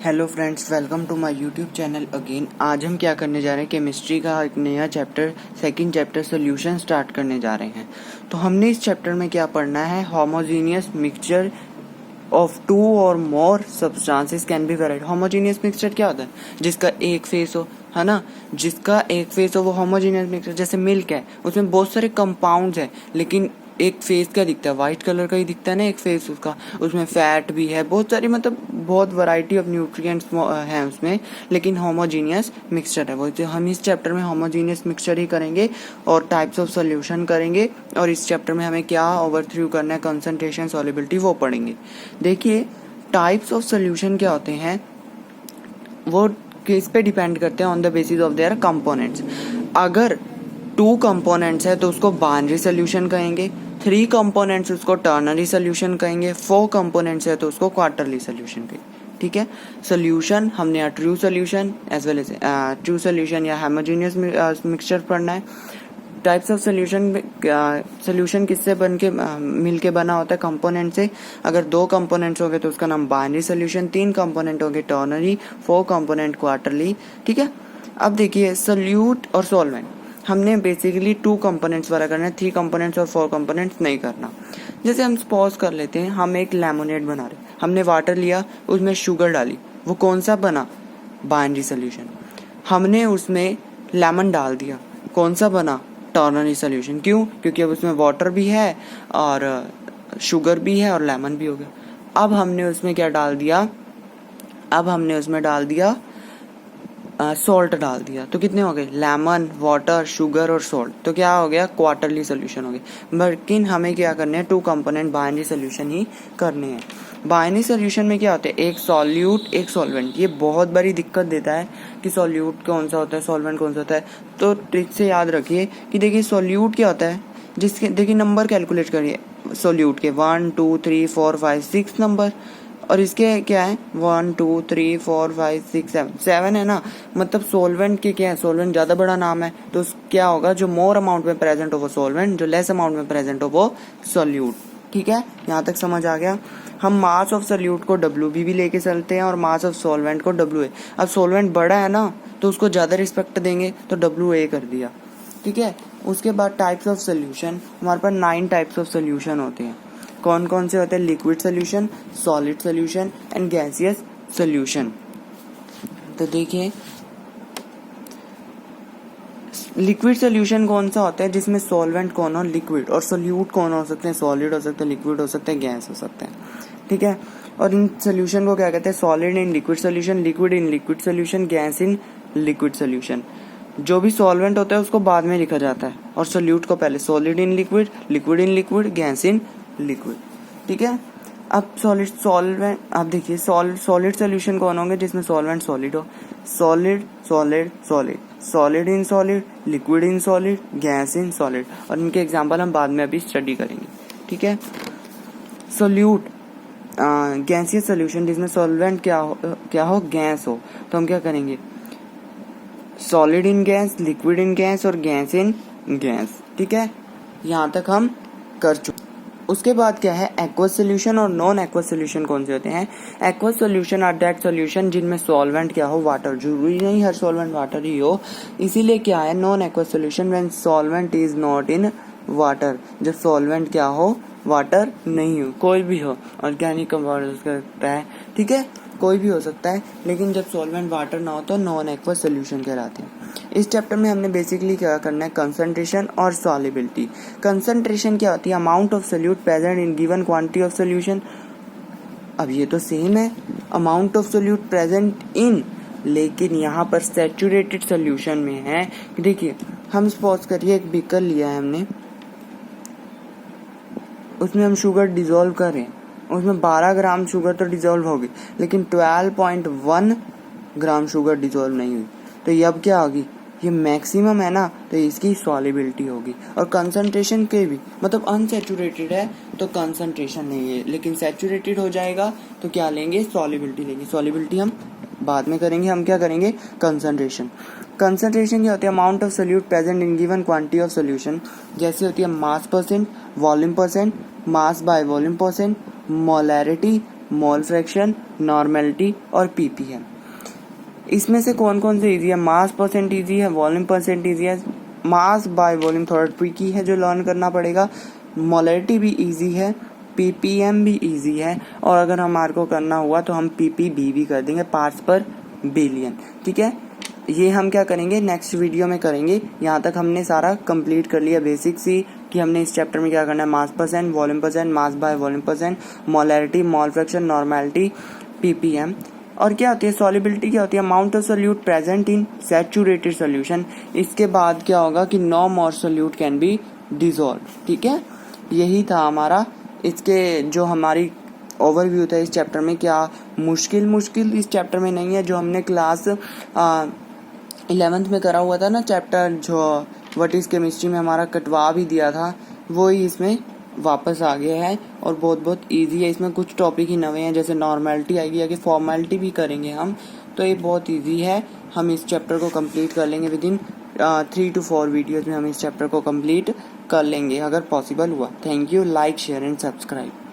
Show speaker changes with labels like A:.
A: Hello friends, welcome to my YouTube channel again. आज हम क्या करने जा रहे हैं, केमिस्ट्री का एक नया chapter, second chapter solution start करने जा रहे हैं। तो हमने इस चैप्टर में क्या पढ़ना है, होमोजेनियस मिक्सचर ऑफ टू और मोर substances can be varied. Homogeneous mixture क्या होता है, जिसका एक फेस हो, है ना, जिसका एक फेस हो वो होमोजेनियस मिक्सचर। जैसे मिल्क है, उसमें बहुत सारे कंपाउंड्स हैं, लेकिन एक फेस क्या दिखता है, वाइट कलर का ही दिखता है ना एक फेस उसका। उसमें फैट भी है, बहुत सारी, मतलब बहुत वैरायटी ऑफ न्यूट्रिएंट्स हैं उसमें, लेकिन होमोजेनियस मिक्सचर है वो। तो हम इस चैप्टर में होमोजेनियस मिक्सचर ही करेंगे और टाइप्स ऑफ सॉल्यूशन करेंगे। और इस चैप्टर में हमें क्या ओवरथ्रू करना है, कंसंट्रेशन, सॉल्युबिलिटी, वो पढ़ेंगे। देखिए, टाइप्स ऑफ सॉल्यूशन क्या होते हैं, वो किस पे डिपेंड करते हैं, on the basis of their components. अगर 2 कंपोनेंट्स है तो उसको बाइनरी सोल्यूशन कहेंगे, 3 कंपोनेंट्स उसको टर्नरी सोल्यूशन कहेंगे, 4 कंपोनेंट्स है तो उसको क्वार्टरली सोल्यूशन कहेंगे। ठीक है, सोल्यूशन हमने या true solution as well as true solution या होमोजेनियस मिक्सचर पढ़ना है। टाइप्स ऑफ सोल्यूशन किससे बन के मिल के बना होता है, कंपोनेंट से। अगर 2 कंपोनेंट्स हो गए तो उसका नाम बाइनरी सोल्यूशन, 3 कंपोनेंट हो गए टर्नरी, 4 कंपोनेंट क्वार्टरली। ठीक है, अब देखिए सोल्यूट और सॉल्वेंट, हमने बेसिकली 2 कंपोनेंट्स वाला करना है, 3 कंपोनेंट्स और 4 कंपोनेंट्स नहीं करना। जैसे हम सपोज कर लेते हैं, हम एक लेमोनेड बना रहे, हमने वाटर लिया, उसमें शुगर डाली, वो कौन सा बना, बाइनरी सोल्यूशन। हमने उसमें लेमन डाल दिया, कौन सा बना, टर्नरी सोल्यूशन। क्यों? क्योंकि अब उसमें वाटर भी है और शुगर भी है और लेमन भी हो गया। अब हमने उसमें क्या डाल दिया, अब हमने उसमें डाल दिया सॉल्ट डाल दिया, तो कितने हो गए, लेमन, वाटर, शुगर और सॉल्ट, तो क्या हो गया, क्वार्टरली सोल्यूशन हो गया। लेकिन हमें क्या करने हैं, 2 कंपोनेंट बाइनरी सोल्यूशन ही करने हैं। बाइनरी सोल्यूशन में क्या होता है, एक सॉल्यूट एक सॉल्वेंट। ये बहुत बड़ी दिक्कत देता है कि सॉल्यूट कौन सा होता है, सॉल्वेंट कौन सा होता है। तो ट्रिक से याद रखिए कि देखिए सॉल्यूट क्या होता है, जिसके देखिए नंबर कैलकुलेट करिए सॉल्यूट के, 1 2 3 4 5 6 नंबर, और इसके क्या है, 1 2 3 4 5 6 7 है ना। मतलब सोलवेंट के क्या है, सोलवेंट ज्यादा बड़ा नाम है, तो क्या होगा, जो मोर अमाउंट में प्रेजेंट हो वो सोलवेंट, जो लेस अमाउंट में प्रेजेंट हो वो सोल्यूट। ठीक है, यहाँ तक समझ आ गया। हम मास ऑफ सोल्यूट को WB भी लेके चलते हैं और मास ऑफ सोलवेंट को WA। अब सोलवेंट बड़ा है ना तो उसको ज्यादा रिस्पेक्ट देंगे, तो WA कर दिया। ठीक है, उसके बाद टाइप्स ऑफ सोल्यूशन, हमारे पास 9 टाइप्स ऑफ सोल्यूशन होते हैं। कौन कौन से होते हैं, liquid solution, solid solution and gaseous solution. तो देखिए, लिक्विड सोल्यूशन कौन सा होता है, जिसमें सॉल्वेंट कौन हो, लिक्विड, और सोल्यूट कौन हो सकते हैं, सॉलिड हो सकते हैं, लिक्विड हो सकते हैं, गैस हो सकते हैं। ठीक है, और इन सोल्यूशन को क्या कहते हैं, solid in liquid solution, liquid in liquid solution, gas in liquid solution. जो भी सॉल्वेंट होता है उसको बाद में लिखा जाता है और सोल्यूट को पहले, solid in liquid, liquid in liquid, gas in liquid. ठीक है, अब सॉलिड सॉल्वेंट, आप देखिए सॉलिड सोल्यूशन कौन होंगे, जिसमें सॉल्वेंट सॉलिड हो, solid solid solid, solid in solid, liquid in solid, gas in solid, और इनके एग्जांपल हम बाद में अभी स्टडी करेंगे। ठीक है, सोल्यूट गैसियस सोल्यूशन, जिसमें सॉल्वेंट क्या हो, गैस हो, तो हम क्या करेंगे, solid in gas, liquid in gas और गैस इन गैस। ठीक है, यहाँ तक हम कर चुके। उसके बाद क्या है, एक्वस सोल्यूशन और नॉन एक्वस सोल्यूशन कौन से होते हैं। Aqueous solution are that solution जिनमें सॉल्वेंट क्या हो, वाटर। जरूरी नहीं हर सॉल्वेंट वाटर ही हो, इसीलिए क्या है, non aqueous solution when solvent is not in water, जब सॉल्वेंट क्या हो, वाटर नहीं हो, कोई भी हो, ऑर्गेनिक कंपाउंड करता है। ठीक है, कोई भी हो सकता है, लेकिन जब सॉल्वेंट वाटर ना हो तो नॉन एक्वस सोल्यूशन कहलाते हैं। इस चैप्टर में हमने बेसिकली क्या करना है, कंसंट्रेशन और सॉल्युबिलिटी। कंसंट्रेशन क्या होती है, amount of solute present in given quantity of solution. अब ये तो सेम है, अमाउंट ऑफ सोल्यूट प्रेजेंट इन, लेकिन यहाँ पर सैचुरेटेड सोल्यूशन में है। देखिए, हम सपोज करिए एक बीकर लिया है हमने, उसमें हम शुगर डिजोल्व कर रहे हैं, उसमें 12 ग्राम शुगर तो डिजोल्व होगी, लेकिन 12.1 ग्राम शुगर डिजोल्व नहीं हुई, तो ये अब क्या होगी, ये मैक्सिमम है ना, तो इसकी सॉल्युबिलिटी होगी। और कंसंट्रेशन के भी, मतलब अनसैचुरेटेड है तो कंसंट्रेशन नहीं है, लेकिन सैचुरेटेड हो जाएगा तो क्या लेंगे, सॉल्युबिलिटी लेंगे। सॉल्युबिलिटी हम बाद में करेंगे, हम क्या करेंगे, कंसंट्रेशन। कंसंट्रेशन क्या होती है, amount of solute present in given quantity of solution. जैसे होती है mass percent, volume percent, mass by volume percent, molarity, mole fraction, normality और पीपीएम। इसमें से कौन कौन से इजी है? मास परसेंट इजी है, वॉल्यूम परसेंट इजी है, मास बाय वॉल्यूम थोड़ा ट्रिकी है जो लर्न करना पड़ेगा, मोलरिटी भी इजी है, पीपीएम भी इजी है, और अगर हमारे को करना हुआ तो हम पीपीबी भी कर देंगे, पार्ट्स पर बिलियन। ठीक है, ये हम क्या करेंगे नेक्स्ट वीडियो में करेंगे। यहाँ तक हमने सारा कंप्लीट कर लिया बेसिक्स ही कि हमने इस चैप्टर में क्या करना है, mass percent, volume percent, mass by volume percent, molarity, mole fraction, normality, PPM. और क्या होती है सॉल्युबिलिटी, क्या होती है amount of solute present in saturated solution. इसके बाद क्या होगा कि no more solute can be dissolve. ठीक है, यही था हमारा इसके जो हमारी ओवरव्यू था इस चैप्टर में। क्या मुश्किल इस चैप्टर में नहीं है, जो हमने क्लास 11th में करा हुआ था ना चैप्टर, जो व्हाट इज केमिस्ट्री में हमारा कटवा भी दिया था, वो ही इसमें वापस आ गया है और बहुत इजी है। इसमें कुछ टॉपिक ही नए हैं, जैसे नॉर्मेलिटी आएगी, आगे फॉर्मेलिटी भी करेंगे हम, तो ये बहुत इजी है। हम इस चैप्टर को कंप्लीट कर लेंगे विद इन 3 to 4 वीडियोज़ में हम इस चैप्टर को कंप्लीट कर लेंगे अगर पॉसिबल हुआ। Thank you, like share and subscribe.